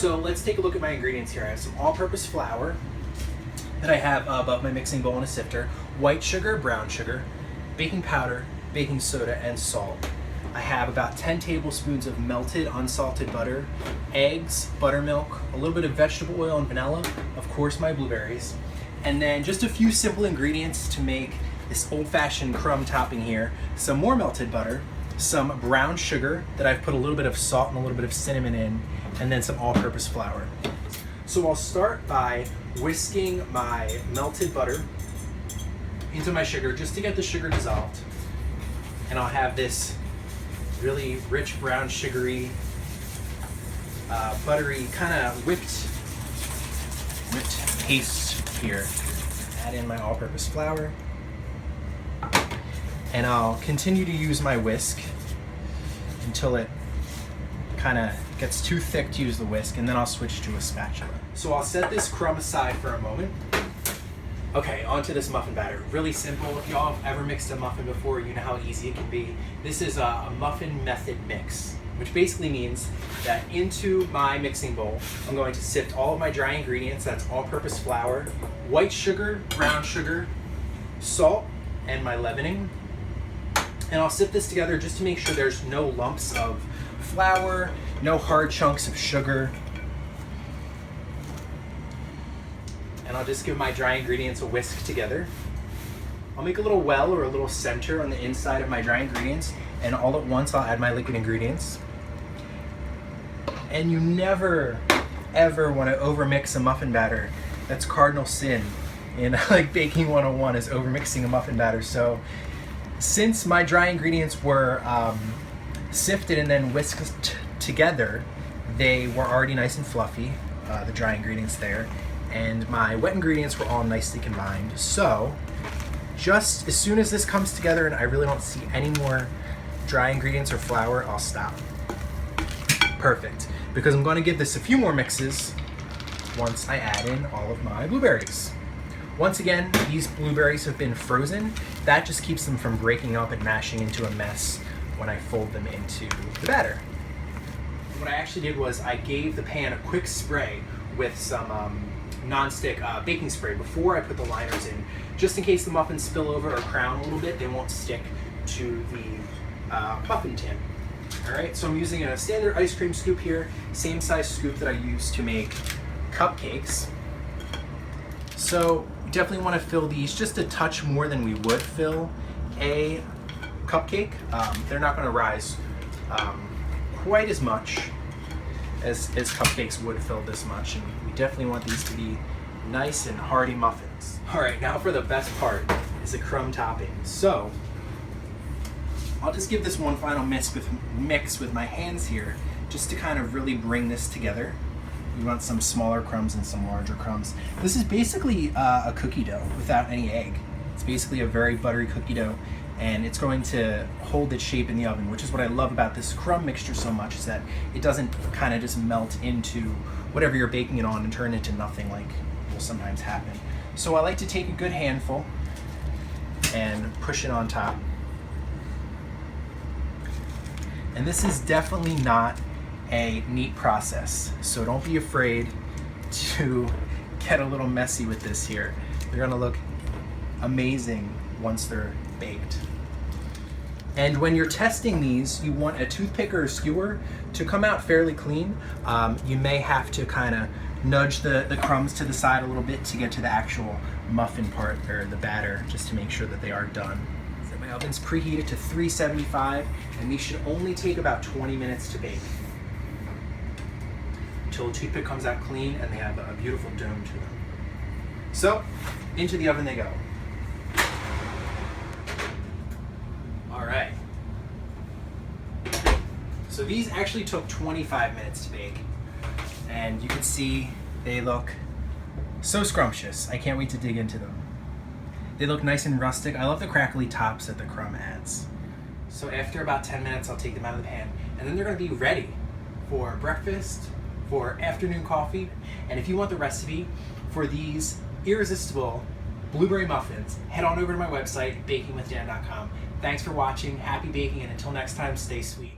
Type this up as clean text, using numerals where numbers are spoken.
So let's take a look at my ingredients here. I have some all-purpose flour that I have above my mixing bowl in a sifter, white sugar, brown sugar, baking powder, baking soda, and salt. I have about 10 tablespoons of melted unsalted butter, eggs, buttermilk, a little bit of vegetable oil and vanilla, of course my blueberries, and then just a few simple ingredients to make this old-fashioned crumb topping here. Some more melted butter, some brown sugar that I've put a little bit of salt and a little bit of cinnamon in, and then some all-purpose flour. So I'll start by whisking my melted butter into my sugar just to get the sugar dissolved. And I'll have this really rich brown sugary, buttery kind of whipped paste here. Add in my all-purpose flour. And I'll continue to use my whisk until it kind of gets too thick to use the whisk, and then I'll switch to a spatula. So I'll set this crumb aside for a moment. Okay, onto this muffin batter. Really simple. If y'all have ever mixed a muffin before, you know how easy it can be. This is a muffin method mix, which basically means that into my mixing bowl, I'm going to sift all of my dry ingredients. That's all-purpose flour, white sugar, brown sugar, salt, and my leavening. And I'll sift this together just to make sure there's no lumps of flour, no hard chunks of sugar. And I'll just give my dry ingredients a whisk together. I'll make a little well or a little center on the inside of my dry ingredients, and all at once I'll add my liquid ingredients. And you never, ever want to overmix a muffin batter. That's cardinal sin in like baking 101 is overmixing a muffin batter. So since my dry ingredients were sifted and then whisked together, they were already nice and fluffy, the dry ingredients there, and my wet ingredients were all nicely combined. So just as soon as this comes together and I really don't see any more dry ingredients or flour, I'll stop. Perfect, because I'm going to give this a few more mixes once I add in all of my blueberries. Once again, these blueberries have been frozen. That just keeps them from breaking up and mashing into a mess when I fold them into the batter. What I actually did was I gave the pan a quick spray with some non-stick baking spray before I put the liners in, just in case the muffins spill over or crown a little bit, they won't stick to the muffin tin. All right, so I'm using a standard ice cream scoop here, same size scoop that I use to make cupcakes. So you definitely want to fill these just a touch more than we would fill a cupcake. They're not going to rise quite as much as cupcakes would fill this much, and we definitely want these to be nice and hearty muffins. All right, now for the best part is the crumb topping. So I'll just give this one final mix with my hands here, just to kind of really bring this together. You want some smaller crumbs and some larger crumbs. This is basically a cookie dough without any egg. It's basically a very buttery cookie dough, and it's going to hold its shape in the oven, which is what I love about this crumb mixture so much, is that it doesn't kind of just melt into whatever you're baking it on and turn into nothing like will sometimes happen. So I like to take a good handful and push it on top. And this is definitely not a neat process, so don't be afraid to get a little messy with this here. They're gonna look amazing once they're baked. And when you're testing these, you want a toothpick or a skewer to come out fairly clean. You may have to kind of nudge the crumbs to the side a little bit to get to the actual muffin part, or the batter, just to make sure that they are done. So my oven's preheated to 375, and these should only take about 20 minutes to bake, until the toothpick comes out clean and they have a beautiful dome to them. So, into the oven they go. All right. So these actually took 25 minutes to bake, and you can see they look so scrumptious. I can't wait to dig into them. They look nice and rustic. I love the crackly tops that the crumb adds. So after about 10 minutes, I'll take them out of the pan, and then they're gonna be ready for breakfast, for afternoon coffee. And if you want the recipe for these irresistible blueberry muffins, head on over to my website, bakingwithdan.com. Thanks for watching, happy baking, and until next time, stay sweet.